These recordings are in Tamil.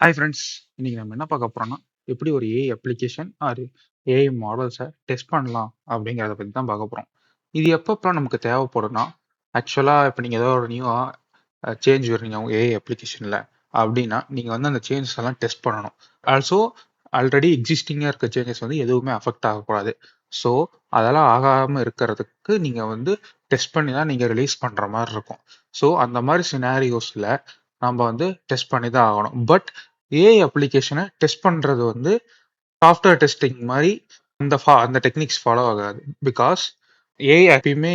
ஹாய் ஃப்ரெண்ட்ஸ், இன்னைக்கு நம்ம என்ன பார்க்க போறோம்னா, எப்படி ஒரு ஏஐ அப்ளிகேஷன் ஆர் ஏஐ மாடல்ஸை டெஸ்ட் பண்ணலாம் அப்படிங்கிறத பற்றி தான் பார்க்க போகிறோம். இது எப்பப்போ நமக்கு தேவைப்படும்னா, ஆக்சுவலாக இப்போ நீங்கள் ஏதோ ஒரு நியூவாக சேஞ்ச் வரீங்க உங்கள் ஏஐ அப்ளிகேஷனில் அப்படின்னா, நீங்கள் வந்து அந்த சேஞ்சஸ் எல்லாம் டெஸ்ட் பண்ணணும். ஆல்சோ ஆல்ரெடி எக்ஸிஸ்டிங்காக இருக்க சேஞ்சஸ் வந்து எதுவுமே அஃபெக்ட் ஆகக்கூடாது. ஸோ அதெல்லாம் ஆகாமல் இருக்கிறதுக்கு நீங்கள் வந்து டெஸ்ட் பண்ணி தான் நீங்கள் ரிலீஸ் பண்ணுற மாதிரி இருக்கும். ஸோ அந்த மாதிரி சினாரியோஸில் நம்ம வந்து டெஸ்ட் பண்ணி தான் ஆகணும். பட் ஏஐ அப்ளிகேஷனை டெஸ்ட் பண்றது வந்து சாஃப்ட்வேர் டெஸ்டிங் மாதிரி அந்த டெக்னிக்ஸ் ஃபாலோ ஆகாது. பிகாஸ் ஏஐ எப்பயுமே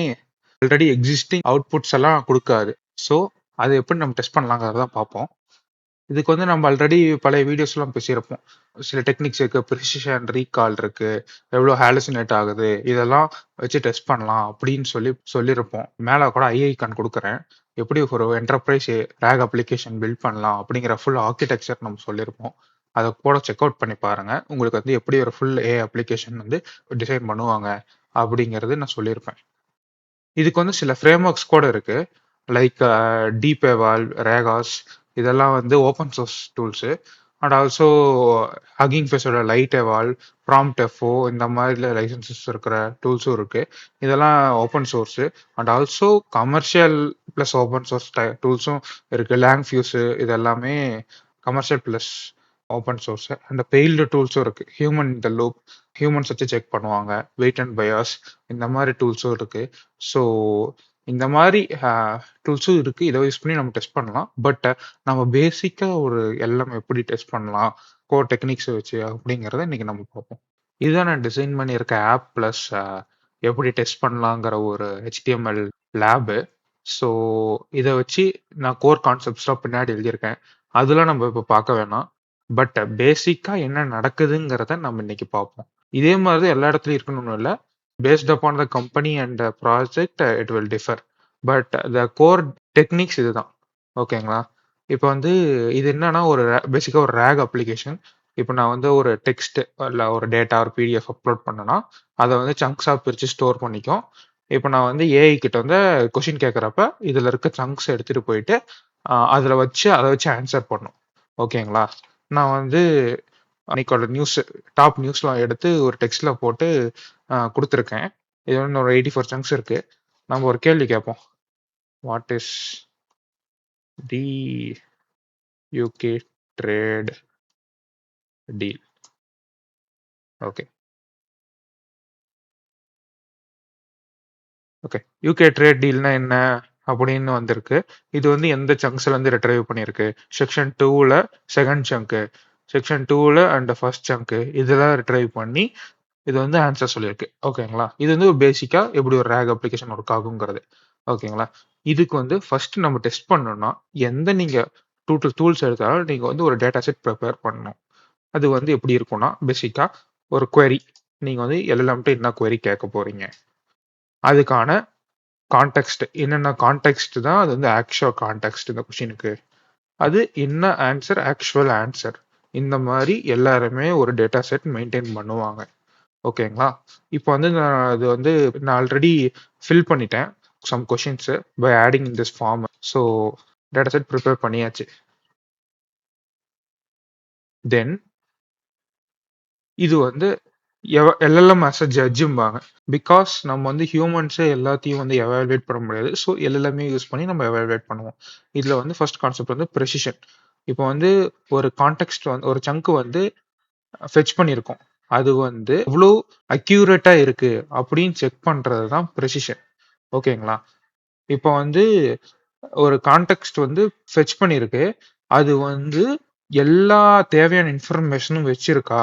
ஆல்ரெடி எக்ஸிஸ்டிங் அவுட்புட்ஸ் எல்லாம் கொடுக்காது. ஸோ அதை எப்படி நம்ம டெஸ்ட் பண்ணலாங்கிறத தான் பார்ப்போம். இதுக்கு வந்து நம்ம ஆல்ரெடி பழைய வீடியோஸ்லாம் பேசியிருப்போம். சில டெக்னிக்ஸ் இருக்கு, ப்ரிசிஷன் ரீகால் இருக்கு, எவ்வளோ ஹாலுசினேட் ஆகுது, இதெல்லாம் வச்சு டெஸ்ட் பண்ணலாம் அப்படின்னு சொல்லியிருப்போம். மேலே கூட ஐஐகான் கொடுக்குறேன். எப்படி ஒரு என்டர்பிரைஸ் ரேக் அப்ளிகேஷன் பில்ட் பண்ணலாம் அப்படிங்கிற ஃபுல் ஆர்கிடெக்சர் நம்ம சொல்லியிருப்போம். அதை கூட செக் அவுட் பண்ணி பாருங்க. உங்களுக்கு வந்து எப்படி ஒரு ஃபுல் ஏஐ அப்ளிகேஷன் வந்து டிசைன் பண்ணுவாங்க அப்படிங்கிறது நான் சொல்லியிருப்பேன். இதுக்கு வந்து சில ஃப்ரேம் ஒர்க்ஸ் கூட இருக்கு. லைக் டீபேவால், ரேகாஸ், இதெல்லாம் வந்து open source tools. And also hugging ஃபேஸோட லைட் எவால், ப்ராம்ப்ட் எஃப்ஓ, இந்த மாதிரி லைசன்சஸ் இருக்கிற டூல்ஸும் இருக்கு. இதெல்லாம் open source. And also commercial plus open source டூல்ஸும் இருக்கு. லேங்ஃபியூஸு இது எல்லாமே commercial plus open source. And paid டூல்ஸும் இருக்கு. ஹியூமன் இந்த லூப், ஹியூமன்ஸ் வச்சு செக் பண்ணுவாங்க. வெயிட் அண்ட் பயாஸ், இந்த மாதிரி டூல்ஸும் இருக்கு. ஸோ இந்த மாதிரி டூல்ஸும் இருக்கு. இதை யூஸ் பண்ணி நம்ம டெஸ்ட் பண்ணலாம். பட் நம்ம பேசிக்கா ஒரு எல்லாம் எப்படி டெஸ்ட் பண்ணலாம், கோர் டெக்னிக்ஸ் வச்சு அப்படிங்கிறத இன்னைக்கு நம்ம பார்ப்போம். இதுதான் நான் டிசைன் பண்ணியிருக்க ஆப் ப்ளஸ் எப்படி டெஸ்ட் பண்ணலாங்கிற ஒரு HTML லேபு. ஸோ இதை வச்சு நான் கோர் கான்செப்ட்ஸ்லாம் பின்னாடி எழுதியிருக்கேன். அதெல்லாம் நம்ம இப்போ பார்க்க வேணாம். பட் பேசிக்கா என்ன நடக்குதுங்கிறத நம்ம இன்னைக்கு பார்ப்போம். இதே மாதிரி தான் எல்லா இடத்துலயும் இருக்கணும்னு இல்லை. Based upon the company and project it will differ. But the core techniques இதுதான். ஓகேங்களா? இப்போ வந்து இது என்னன்னா ஒரு பேசிக்காக ஒரு ரேக் அப்ளிகேஷன். இப்போ நான் வந்து ஒரு டெக்ஸ்ட் இல்லை ஒரு டேட்டா ஒரு பிடிஎஃப் அப்லோட் பண்ணேன்னா அதை வந்து சங்க்ஸாக பிரித்து ஸ்டோர் பண்ணிக்கும். இப்போ நான் வந்து ஏஐ கிட்ட வந்து கொஷின் கேட்குறப்ப இதில் இருக்க சங்க்ஸ் எடுத்துகிட்டு போயிட்டு அதை வச்சு ஆன்சர் பண்ணும். ஓகேங்களா? நான் வந்து அன்னைக்கோட டாப் நியூஸ்லாம் எடுத்து ஒரு டெக்ஸ்ட்ல போட்டு கொடுத்துருக்கேன். இது வந்து ஒரு 84 சங்க்ஸ் இருக்கு. நம்ம ஒரு கேள்வி கேட்போம். What is the UK trade deal? Okay okay UK trade டீல்னா என்ன அப்படின்னு வந்திருக்கு. இது வந்து எந்த சங்க்ஸ்ல இருந்து ரிட்ரைவ் பண்ணியிருக்கு? செக்ஷன் 2ல செகண்ட் சங்க்கு, செக்ஷன் 2ல அண்ட் ஃபர்ஸ்ட் சங்க்கு, இதெல்லாம் ரிட்ரைவ் பண்ணி இது வந்து ஆன்சர் சொல்லியிருக்கு. ஓகேங்களா? இது வந்து பேசிக்கா எப்படி ஒரு ரேக் அப்ளிகேஷன் ஒர்க் ஆகுங்கிறது. ஓகேங்களா? இதுக்கு வந்து ஃபர்ஸ்ட் நம்ம டெஸ்ட் பண்ணணும்னா எந்த நீங்க டூல்ஸ் எடுத்தாலும் நீங்க வந்து ஒரு டேட்டா செட் ப்ரிப்பேர் பண்ணணும். அது வந்து எப்படி இருக்கும்னா பேசிக்கா ஒரு query. நீங்க வந்து LLM-ட்ட என்ன query கேட்க போறீங்க, அதுக்கான கான்டெக்ஸ்ட் என்னென்ன கான்டெக்ஸ்ட் தான் அது வந்து ஆக்சுவல் கான்டெக்ஸ்ட் இந்த கொஷினுக்கு, அது என்ன ஆன்சர் ஆக்சுவல் ஆன்சர், இந்த மாதிரி எல்லாருமே ஒரு டேட்டா செட் மெயின்டைன் பண்ணுவாங்க. ஓகேங்களா? இப்போ வந்து நான் அது வந்து நான் ஆல்ரெடி ஃபில் பண்ணிட்டேன் some questions by adding in this form. So data set prepare பண்ணியாச்சு. தென் இது வந்து LLM ஆஸ் அ ஜட்ஜும்பாங்க. பிகாஸ் நம்ம வந்து ஹியூமன்ஸே எல்லாத்தையும் வந்து எவாலுவேட் பண்ண முடியாது. ஸோ LLM யூஸ் பண்ணி நம்ம எவாலுவேட் பண்ணுவோம். இதில் வந்து ஃபர்ஸ்ட் கான்செப்ட் வந்து ப்ரெசிஷன். இப்போ வந்து ஒரு கான்டெக்ஸ்ட் வந்து ஒரு சங்க் வந்து ஃபெச் பண்ணியிருக்கோம். அது வந்து எவ்வளோ அக்யூரேட்டா இருக்கு அப்படின்னு செக் பண்றது தான் ப்ரெசிஷன். ஓகேங்களா? இப்போ வந்து ஒரு கான்டெக்ஸ்ட் வந்து ஃபெச் பண்ணியிருக்கு. அது வந்து எல்லா தேவையான இன்ஃபர்மேஷனும் வச்சிருக்கா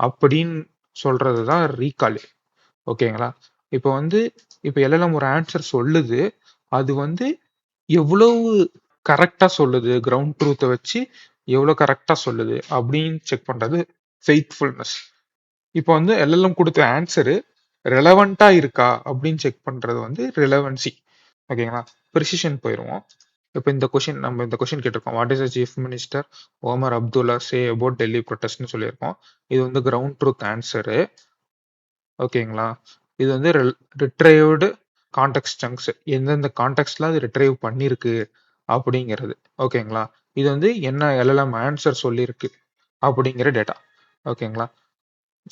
அப்படின்னு சொல்றது தான் ரீகால். ஓகேங்களா? இப்போ வந்து இப்போ LLM ஒரு ஆன்சர் சொல்லுது. அது வந்து எவ்வளவு கரெக்டா சொல்லுது, கிரவுண்ட் ட்ரூத்தை வச்சு எவ்வளோ கரெக்டா சொல்லுது அப்படின்னு செக் பண்றது ஃபெய்த்ஃபுல்னஸ். இப்போ வந்து LLM கொடுத்த ஆன்சரு ரெலவெண்டா இருக்கா அப்படின்னு செக் பண்றது வந்து ரிலவன்சி. ஓகேங்களா? ப்ரிசிஷன் போயிடுவோம். இப்போ நம்ம இந்த கொஷின் கேட்டிருக்கோம். What is the chief minister Omar Abdullah say about Delhi ப்ரொட்டஸ்ட்னு சொல்லியிருக்கோம். இது வந்து கிரவுண்ட் ட்ரூத் ஆன்சரு. ஓகேங்களா? இது வந்து ரிட்ரைவ்டு கான்டெக்ஸ்ட் சங்க்ஸ், எந்தெந்த கான்டெக்ட்ல அது ரிட்ரைவ் பண்ணியிருக்கு அப்படிங்கிறது. ஓகேங்களா? இது வந்து என்ன எல்எல்எம் ஆன்சர் சொல்லியிருக்கு அப்படிங்கிற டேட்டா. ஓகேங்களா?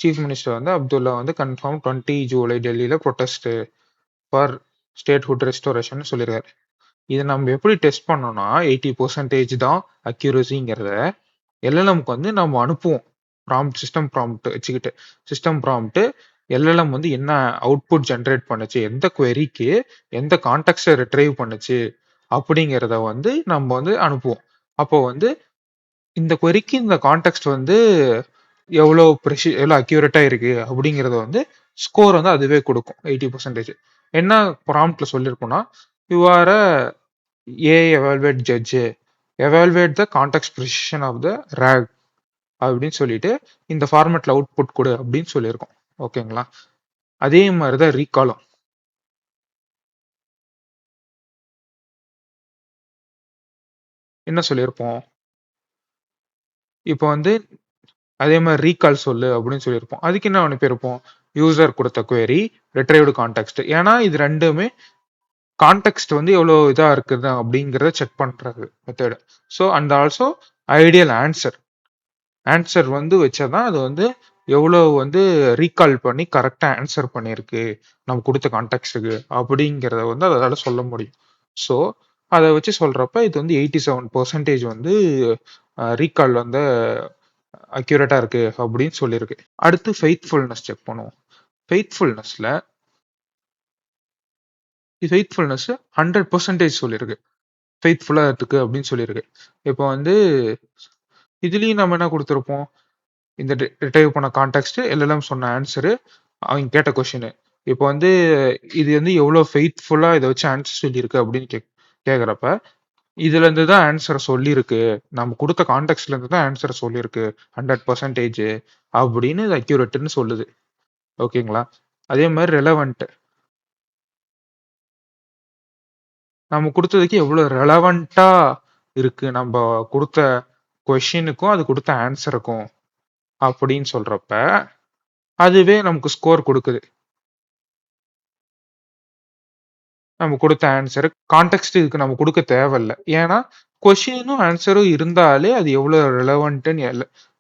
சீஃப் மினிஸ்டர் வந்து அப்துல்லா வந்து கன்ஃபார்ம் 20 ஜூலை டெல்லியில ப்ரொடெஸ்ட் ஃபார் ஸ்டேட்ஹுட் ரெஸ்டோரேஷன் சொல்லியிருக்காரு. இதை நம்ம எப்படி டெஸ்ட் பண்ணோம்னா 80% தான் அக்யூரசிங்கிறத எல்எல்எம்க்கு வந்து நம்ம அனுப்புவோம். சிஸ்டம் ப்ராம்ப்ட் வச்சுக்கிட்டு சிஸ்டம் ப்ராம்ப்ட் எல்எல்எம் வந்து என்ன அவுட்புட் ஜென்ரேட் பண்ணுச்சு, எந்த queryக்கு எந்த கான்டெக்ஸ்ட ரிட்ரைவ் பண்ணுச்சு அப்படிங்கிறத வந்து நம்ம வந்து அனுப்புவோம். அப்போ வந்து இந்த queryக்கு இந்த கான்டெக்ஸ்ட் வந்து எவ்வளோ அக்யூரேட்டா இருக்கு அப்படிங்கிறத வந்து ஸ்கோர் வந்து அதுவே கொடுக்கும் 80%. என்ன ப்ராம்ப்ட்ல சொல்லியிருக்கோம்னா you are a evaluate judge, evaluate the context precision of the RAG அப்படின்னு சொல்லிட்டு இந்த ஃபார்மேட்ல அவுட்புட் கொடு அப்படின்னு சொல்லியிருக்கோம். ஓகேங்களா? அதே மாதிரிதான் ரீகாலும். என்ன சொல்லியிருப்போம்? இப்போ வந்து அதே மாதிரி ரீகால் சொல்லு அப்படின்னு சொல்லியிருப்போம். அதுக்கு என்ன அனுப்பியிருப்போம்? யூசர் கொடுத்த query, retrieved கான்டெக்ஸ்ட். ஏன்னா இது ரெண்டுமே கான்டெக்ஸ்ட் வந்து எவ்வளோ இதா இருக்குது அப்படிங்கிறத செக் பண்றது method. So and also ideal answer வந்து வச்சாதான் அது வந்து எவ்வளோ வந்து ரீகால் பண்ணி கரெக்டா ஆன்சர் பண்ணியிருக்கு நம்ம கொடுத்த கான்டெக்ஸ்டுக்கு அப்படிங்கிறத வந்து அதால சொல்ல முடியும். ஸோ அதை வச்சு சொல்றப்ப இது வந்து 87% வந்து ரீகால் வந்து அக்யூரேட்டா இருக்கு அப்படின்னு சொல்லியிருக்கு. அடுத்து ஃபெய்த்ஃபுல்னஸ் செக் பண்ணுவோம். ஃபெய்த்ஃபுல்னஸ்ல ஃபெய்த்ஃபுல்னஸ் 100% சொல்லியிருக்கு. ஃபெய்த்ஃபுல்லா இருக்கு அப்படின்னு சொல்லியிருக்கு. இப்போ வந்து இதுலயும் நம்ம என்ன கொடுத்துருப்போம்? இந்த ரிட்ரைவ் பண்ண கான்டெக்ஸ்ட் எல்எல்எம் சொன்ன ஆன்சரு அவங்க கேட்ட கொஸ்டின். இப்போ வந்து இது வந்து எவ்வளோ ஃபெய்த்ஃபுல்லா இதை வச்சு ஆன்சர் சொல்லியிருக்கு அப்படின்னு கேட்குறப்ப இதுல இருந்து தான் ஆன்சரை சொல்லியிருக்கு, நம்ம கொடுத்த கான்டெக்ட்ல இருந்து தான் ஆன்சரை சொல்லியிருக்கு 100% அப்படின்னு இது அக்யூரேட்னு சொல்லுது. ஓகேங்களா? அதே மாதிரி ரெலவெண்ட், நம்ம கொடுத்ததுக்கு எவ்வளவு ரெலவெண்டா இருக்கு நம்ம கொடுத்த கொஸ்டினுக்கும் அது கொடுத்த ஆன்சருக்கும் அப்படின்னு சொல்றப்ப அதுவே நமக்கு ஸ்கோர் கொடுக்குது. நம்ம கொடுத்த ஆன்சர் கான்டெக்ட் இதுக்கு நம்ம கொடுக்க தேவையில்லை. ஏன்னா கொஷினும் ஆன்சரும் இருந்தாலே அது எவ்வளவு ரெலவெண்ட்னு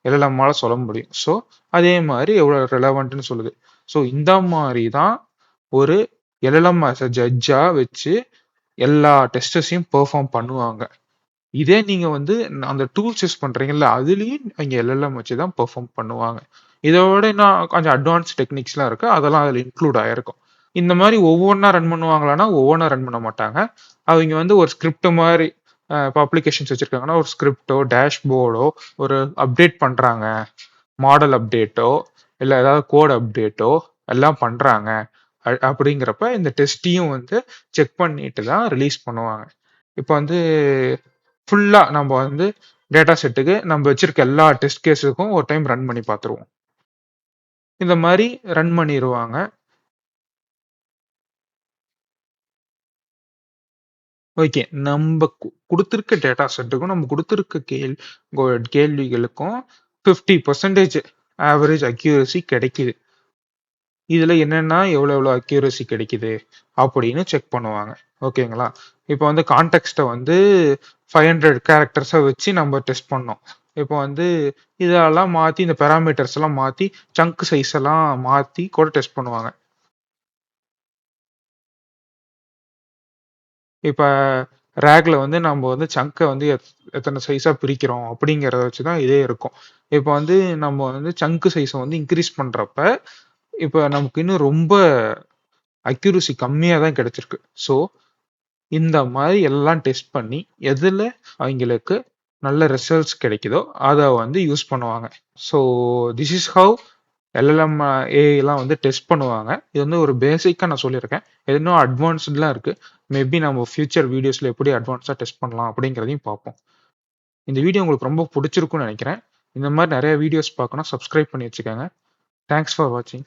எல்எல்எம்மால சொல்ல முடியும். ஸோ அதே மாதிரி எவ்வளவு ரெலவெண்ட்னு சொல்லுது. ஸோ இந்த மாதிரி தான் ஒரு எல்எல்எம் ஜட்ஜா வச்சு எல்லா டெஸ்டஸையும் பெர்ஃபார்ம் பண்ணுவாங்க. இதே நீங்க வந்து அந்த டூல்ஸ் யூஸ் பண்றீங்கல்ல அதுலயும் இங்க எல்எல்எம் வச்சு தான் பெர்ஃபார்ம் பண்ணுவாங்க. இதோட இன்னும் கொஞ்சம் அட்வான்ஸ் டெக்னிக்ஸ்லாம் இருக்கு, அதெல்லாம் அதுல இன்க்ளூட் ஆயிருக்கும். இந்த மாதிரி ஒவ்வொன்றா ரன் பண்ணுவாங்களான்னா ஒவ்வொன்றா ரன் பண்ண மாட்டாங்க. அவங்க வந்து ஒரு ஸ்கிரிப்ட் மாதிரி இப்போ அப்ளிகேஷன்ஸ் வச்சிருக்காங்கன்னா ஒரு ஸ்கிரிப்டோ டேஷ்போர்டோ ஒரு அப்டேட் பண்றாங்க, மாடல் அப்டேட்டோ இல்லை ஏதாவது கோட் அப்டேட்டோ எல்லாம் பண்றாங்க அப்படிங்கிறப்ப இந்த டெஸ்ட்டையும் வந்து செக் பண்ணிட்டு தான் ரிலீஸ் பண்ணுவாங்க. இப்போ வந்து ஃபுல்லா நம்ம வந்து டேட்டா செட்டுக்கு நம்ம வச்சிருக்க எல்லா டெஸ்ட் கேஸுக்கும் ஒரு டைம் ரன் பண்ணி பார்த்துருவோம். இந்த மாதிரி ரன் பண்ணிடுவாங்க. ஓகே, நம்ம கொடுத்துருக்க டேட்டா செட்டுக்கும் நம்ம கொடுத்துருக்க கேள்விகளுக்கும் 50% ஆவரேஜ் அக்யூரசி கிடைக்குது. இதுல என்னன்னா எவ்வளவு அக்யூரசி கிடைக்குது அப்படின்னு செக் பண்ணுவாங்க. ஓகேங்களா? இப்போ வந்து கான்டெக்ஸ்ட வந்து 500 கேரக்டர்ஸை வச்சு நம்ம டெஸ்ட் பண்ணோம். இப்போ வந்து இதெல்லாம் மாத்தி இந்த பேராமீட்டர்ஸ் எல்லாம் மாத்தி சங்க் சைஸ் எல்லாம் மாத்தி கூட டெஸ்ட் பண்ணுவாங்க. இப்ப ரேக்ல வந்து நம்ம வந்து சங்கை வந்து எத்தனை சைஸா பிரிக்கிறோம் அப்படிங்கிறத வச்சுதான் இதே இருக்கும். இப்ப வந்து நம்ம வந்து சங்க் சைஸை வந்து இன்க்ரீஸ் பண்றப்ப இப்ப நமக்கு இன்னும் ரொம்ப அக்யூரசி கம்மியா தான் கிடைச்சிருக்கு. ஸோ இந்த மாதிரி எல்லாம் டெஸ்ட் பண்ணி எதுல அவங்களுக்கு நல்ல ரிசல்ட்ஸ் கிடைக்குதோ அதை வந்து யூஸ் பண்ணுவாங்க. So this is how LLM ஏஐலாம் வந்து டெஸ்ட் பண்ணுவாங்க. இது வந்து ஒரு பேசிக்காக நான் சொல்லியிருக்கேன். இது இன்னும் அட்வான்ஸ்டுலாம் இருக்கு. மேபி நம்ம ஃபியூச்சர் வீடியோஸ்ல எப்படி அட்வான்ஸாக டெஸ்ட் பண்ணலாம் அப்படிங்கிறதையும் பார்ப்போம். இந்த வீடியோ உங்களுக்கு ரொம்ப பிடிச்சிருக்கும்னு நினைக்கிறேன். இந்த மாதிரி நிறைய வீடியோஸ் பார்க்கணும், சப்ஸ்கிரைப் பண்ணி வச்சுக்கோங்க. தேங்க்ஸ் ஃபார் வாட்சிங்.